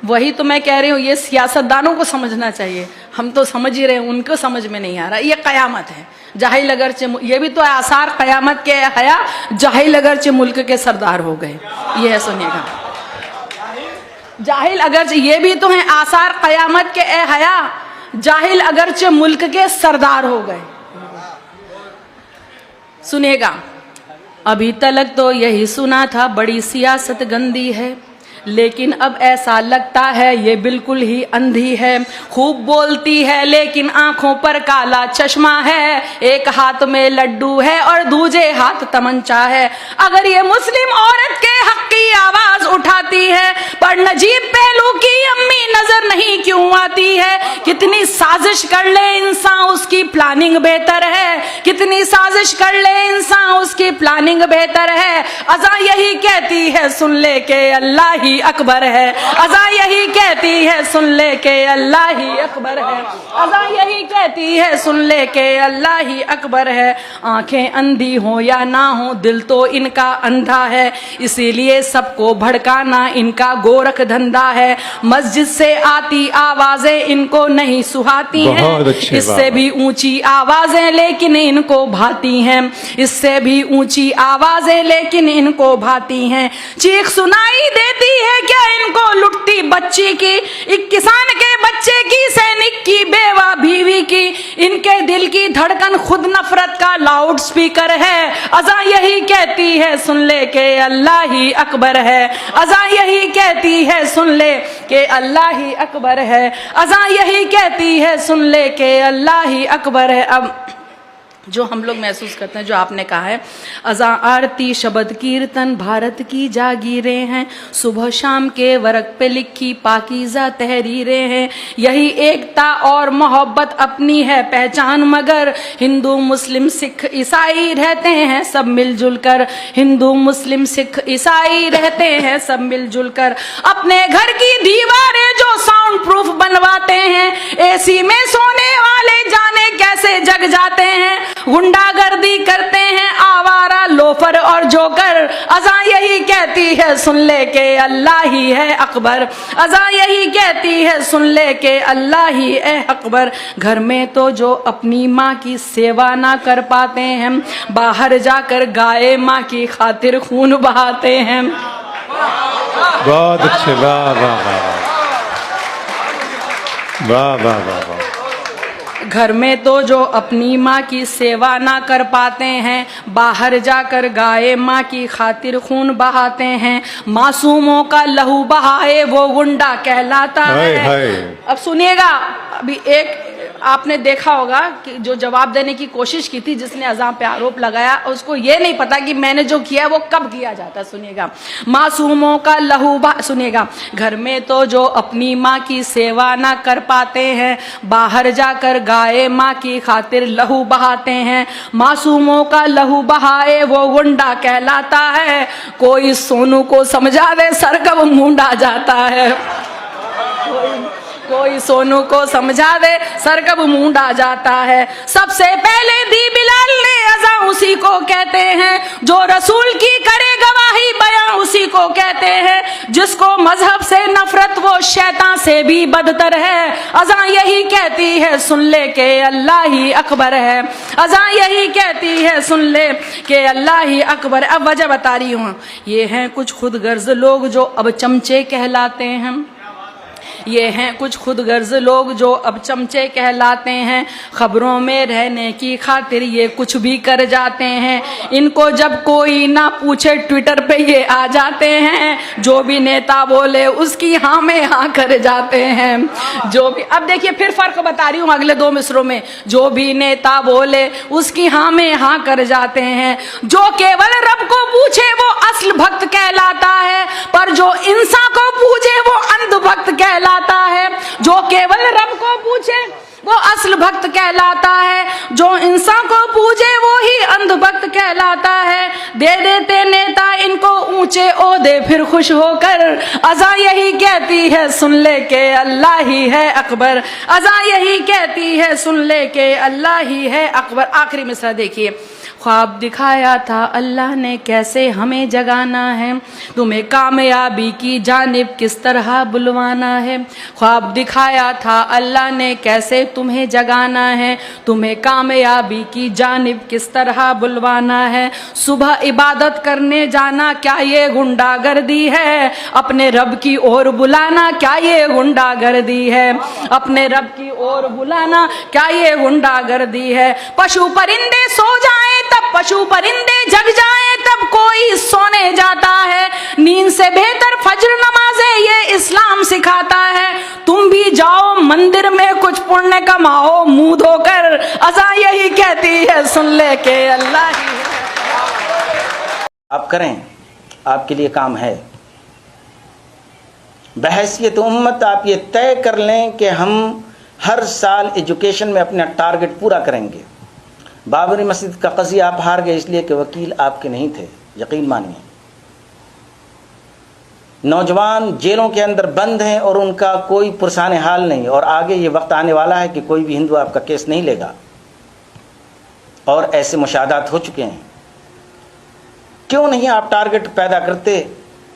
वही तो मैं कह रही हूँ, ये सियासतदानों को समझना चाहिए। हम तो समझ ही रहे हैं, उनको समझ में नहीं आ रहा। ये कयामत है। जाहिल अगरचे, ये भी तो आसार कयामत के हया, जाहिल अगरचे मुल्क के सरदार हो गए। ये है, सुनिएगा, जाहिल अगरचे, ये भी तो है आसार कयामत के ए हया, जाहिल अगरचे मुल्क के सरदार हो गए। सुनिएगा, अभी तक तो यही सुना था बड़ी सियासत गंदी है, लेकिन अब ऐसा लगता है ये बिल्कुल ही अंधी है। खूब बोलती है लेकिन आंखों पर काला चश्मा है, एक हाथ में लड्डू है और दूजे हाथ तमंचा है। अगर ये मुस्लिम औरत के हक की आवाज उठाती है, पर नजीब पहलू की अम्मी नजर नहीं क्यों आती है? कितनी साजिश कर ले इंसान, उसकी प्लानिंग बेहतर है। कितनी साजिश कर ले इंसान, उसकी प्लानिंग बेहतर है। अज़ा यही कहती है सुन ले के अल्लाह ही अकबर है। अज़ा यही कहती है सुन ले के अल्लाह ही अकबर है। अज़ा यही कहती है सुन ले के अल्लाह ही अकबर है। आंखें अंधी हो या ना हो, दिल तो इनका अंधा है, इसीलिए सबको भड़काना इनका गोरख धंधा है। मस्जिद से आती आवाजें इनको नहीं सुहाती हैं, इससे भी ऊंची आवाजें लेकिन इनको भाती हैं। इससे भी ऊंची आवाजें लेकिन इनको भाती हैं। चीख सुनाई देती है क्या इनको लुटती बच्ची की, एक किसान के बच्चे की, सैनिक की, बेवा बीवी की। इनके दिल की धड़कन खुद नफरत का लाउड स्पीकर है। अज़ा यही कहती है सुन ले के अल्लाह ही अकबर है। अज़ा यही कहती है सुन ले के अल्लाह ही अकबर है। अज़ा यही कहती है सुन ले के अल्लाह ही अकबर है। अब जो हम लोग महसूस करते हैं, जो आपने कहा है, अज़ा आरती शब्द कीर्तन भारत की जागीरें हैं, सुबह शाम के वर्क पे लिखी पाकीज़ा तहरीरें हैं। यही एकता और मोहब्बत अपनी है पहचान, मगर हिंदू मुस्लिम सिख ईसाई रहते हैं सब मिलजुल कर। हिंदू मुस्लिम सिख ईसाई रहते हैं सब मिलजुल कर। अपने घर की दीवारें जो साउंड प्रूफ बनवाते हैं, एसी में सोने वाले जाने कैसे जग जाते हैं। गुंडागर्दी करते हैं आवारा लोफर और जोकर। अज़ा यही कहती है सुन ले के अल्लाह ही है अकबर। अज़ा यही कहती है सुन ले के अल्लाह ही है अकबर। घर में तो जो अपनी माँ की सेवा ना कर पाते हैं, बाहर जाकर गाय माँ की खातिर खून बहाते हैं। बहुत अच्छे, वाह वाह वाह वाह वाह वाह वाह। घर में तो जो अपनी माँ की सेवा ना कर पाते हैं, बाहर जाकर गाय माँ की खातिर खून बहाते हैं। मासूमों का लहू बहाए वो गुंडा कहलाता है। अब सुनिएगा, अभी एक आपने देखा होगा कि जो जवाब देने की कोशिश की थी, जिसने अज़ा पे आरोप लगाया, उसको ये नहीं पता कि मैंने जो किया है वो कब किया जाता है। सुनिएगा, मासूमों का लहू सुनिएगा, घर में तो जो अपनी माँ की सेवा ना कर पाते हैं, बाहर जाकर गाय माँ की खातिर लहू बहाते हैं। मासूमों का लहू बहाए वो गुंडा कहलाता है। कोई सोनू को समझा दे सर कब मूंडा जाता है। कोई सोनू को समझा दे सर कब मूंडा जाता है। सबसे पहले दी बिलाल ने अज़ा उसी को कहते हैं, जो रसूल की करे गवाही बयां उसी को कहते हैं। जिसको मजहब से नफरत वो शैतान से भी बदतर है। अज़ा यही कहती है सुन ले के अल्लाह ही अकबर है। अज़ा यही कहती है सुन ले के अल्लाह ही अकबर। अब वजह बता रही हूँ, ये हैं कुछ खुद गर्ज लोग जो अब चमचे कहलाते हैं। ये हैं कुछ खुद गर्ज लोग जो अब चमचे कहलाते हैं। खबरों में रहने की खातिर ये कुछ भी कर जाते हैं। इनको जब कोई ना पूछे ट्विटर पे ये आ जाते हैं। जो भी नेता बोले उसकी हाँ में हाँ कर जाते हैं। जो भी, अब देखिए फिर फर्क बता रही हूँ अगले दो मिसरों में। जो भी नेता बोले उसकी हाँ में हाँ कर जाते हैं। जो केवल रब को पूछे वो असल भक्त कहलाता है, पर जो इंसान को पूछे वो अंधभक्त कहलाता है। जो केवल रब को पूछे वो असल भक्त कहलाता है, जो इंसान को पूछे वो ही अंधभक्त कहलाता है। दे देते नेता इनको ऊंचे ओहदे फिर खुश होकर। अज़ा यही कहती है सुन ले के अल्लाह ही है अकबर। अज़ा यही कहती है सुन ले के अल्लाह ही है अकबर। आखिरी मिसरा देखिए, ख्वाब दिखाया था अल्लाह ने कैसे हमें जगाना है, तुम्हें कामयाबी की जानिब किस तरह बुलवाना है। ख्वाब दिखाया था अल्लाह ने कैसे तुम्हें जगाना है, तुम्हें कामयाबी की जानिब किस तरह बुलवाना है। सुबह इबादत करने जाना क्या ये गुंडागर्दी है, अपने रब की ओर बुलाना क्या ये गुंडागर्दी है, अपने रब की ओर बुलाना क्या ये गुंडागर्दी है। पशु परिंदे सो जाएं तब पशु परिंदे जग जाएं तब कोई सोने जाता है, नींद से बेहतर फज्र नमाजें ये इस्लाम सिखाता है। तुम भी जाओ मंदिर में कुछ पुण्य कमाओ, मुंह धोकर अज़ां यही कहती है सुन ले के अल्लाह ही है। आप करें, आपके लिए काम है। बहैसियत उम्मत आप ये तय कर लें कि हम हर साल एजुकेशन में अपना टारगेट पूरा करेंगे। बाबरी मस्जिद का कज़िया आप हार गए इसलिए कि वकील आपके नहीं थे, यकीन मानिए। नौजवान जेलों के अंदर बंद हैं और उनका कोई पुरसान हाल नहीं, और आगे ये वक्त आने वाला है कि कोई भी हिंदू आपका केस नहीं लेगा, और ऐसे मुशाहदात हो चुके हैं। क्यों नहीं आप टारगेट पैदा करते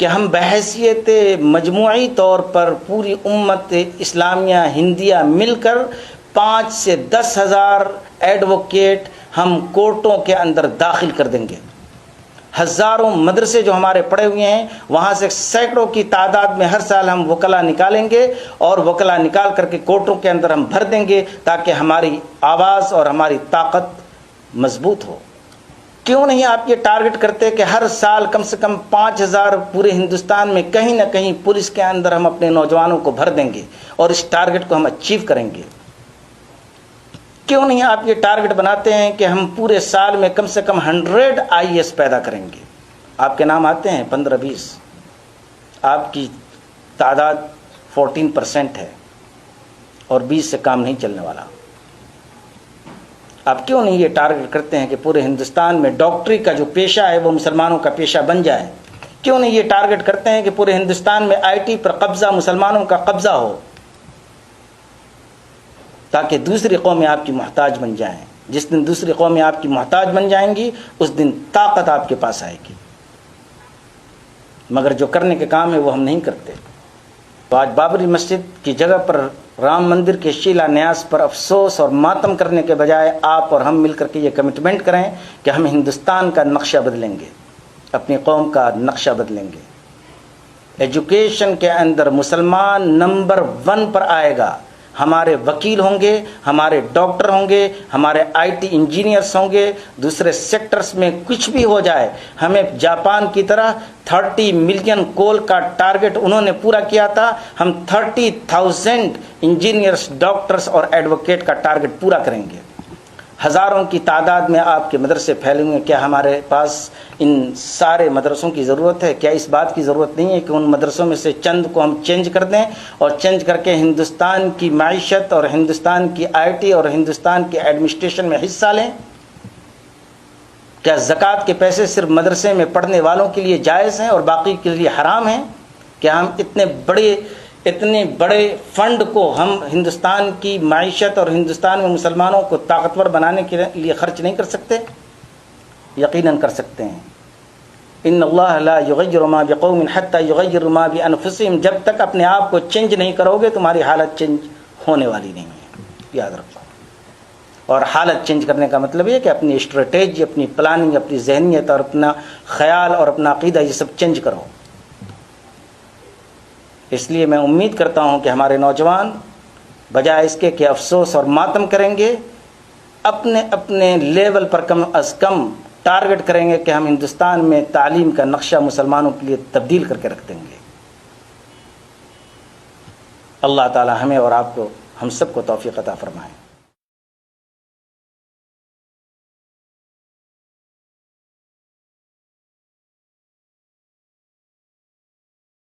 कि हम बहैसियत मजमूई तौर पर पूरी उम्मत इस्लामिया हिंदिया मिलकर 5 से 10 हज़ार एडवोकेट हम कोर्टों के अंदर दाखिल कर देंगे। हज़ारों मदरसे जो हमारे पड़े हुए हैं वहाँ से सैकड़ों की तादाद में हर साल हम वकला निकालेंगे, और वकला निकाल करके कोर्टों के अंदर हम भर देंगे ताकि हमारी आवाज़ और हमारी ताकत मजबूत हो। क्यों नहीं आप ये टारगेट करते कि हर साल कम से कम 5000 पूरे हिंदुस्तान में कहीं ना कहीं पुलिस के अंदर हम अपने नौजवानों को भर देंगे, और इस टारगेट को हम अचीव करेंगे। क्यों नहीं आप ये टारगेट बनाते हैं कि हम पूरे साल में कम से कम 100 IAS पैदा करेंगे। आपके नाम आते हैं 15-20, आपकी तादाद 14% है और 20 से काम नहीं चलने वाला। आप क्यों नहीं ये टारगेट करते हैं कि पूरे हिंदुस्तान में डॉक्टरी का जो पेशा है वो मुसलमानों का पेशा बन जाए? क्यों नहीं ये टारगेट करते हैं कि पूरे हिंदुस्तान में IT पर कब्जा मुसलमानों का कब्जा हो, ताकि दूसरी कौमें आपकी मोहताज बन जाएं। जिस दिन दूसरी कौमें आपकी मोहताज बन जाएंगी उस दिन ताकत आपके पास आएगी, मगर जो करने के काम है वो हम नहीं करते। तो आज बाबरी मस्जिद की जगह पर राम मंदिर के शिलान्यास पर अफसोस और मातम करने के बजाय आप और हम मिलकर के ये कमिटमेंट करें कि हम हिंदुस्तान का नक्शा बदलेंगे, अपनी कौम का नक्शा बदलेंगे। एजुकेशन के अंदर मुसलमान नंबर 1 पर आएगा। हमारे वकील होंगे, हमारे डॉक्टर होंगे, हमारे IT इंजीनियर्स होंगे। दूसरे सेक्टर्स में कुछ भी हो जाए, हमें जापान की तरह 30 मिलियन कोल का टारगेट उन्होंने पूरा किया था, हम 30,000 इंजीनियर्स, डॉक्टर्स और एडवोकेट का टारगेट पूरा करेंगे। हज़ारों की तादाद में आपके मदरसे फैले हुए हैं। क्या हमारे पास इन सारे मदरसों की ज़रूरत है? क्या इस बात की ज़रूरत नहीं है कि उन मदरसों में से चंद को हम चेंज कर दें, और चेंज करके हिंदुस्तान की माइशत और हिंदुस्तान की IT और हिंदुस्तान के एडमिनिस्ट्रेशन में हिस्सा लें? क्या ज़कात के पैसे सिर्फ मदरसे में पढ़ने वालों के लिए जायज़ हैं और बाकी के लिए हराम हैं? क्या हम इतने बड़े फंड को हम हिंदुस्तान की माइशत और हिंदुस्तान में मुसलमानों को ताकतवर बनाने के लिए खर्च नहीं कर सकते? यकीनन कर सकते हैं। इन्नल्लाह ला युग़य्यिरु मा बिक़ौमिन हत्ता युग़य्यिरु मा बिअनफुसिहिम। जब तक अपने आप को चेंज नहीं करोगे तुम्हारी हालत चेंज होने वाली नहीं है, याद रखो। और हालत चेंज करने का मतलब ये कि अपनी स्ट्रेटेजी, अपनी प्लानिंग, अपनी जहनियत और अपना ख्याल और अपना अक़ीदा ये सब चेंज करो। इसलिए मैं उम्मीद करता हूँ कि हमारे नौजवान बजाय इसके कि अफसोस और मातम करेंगे, अपने अपने लेवल पर कम अज़ कम टारगेट करेंगे कि हम हिंदुस्तान में तालीम का नक्शा मुसलमानों के लिए तब्दील करके रख देंगे। अल्लाह ताला हमें और आपको, हम सबको तौफीक अता फरमाए।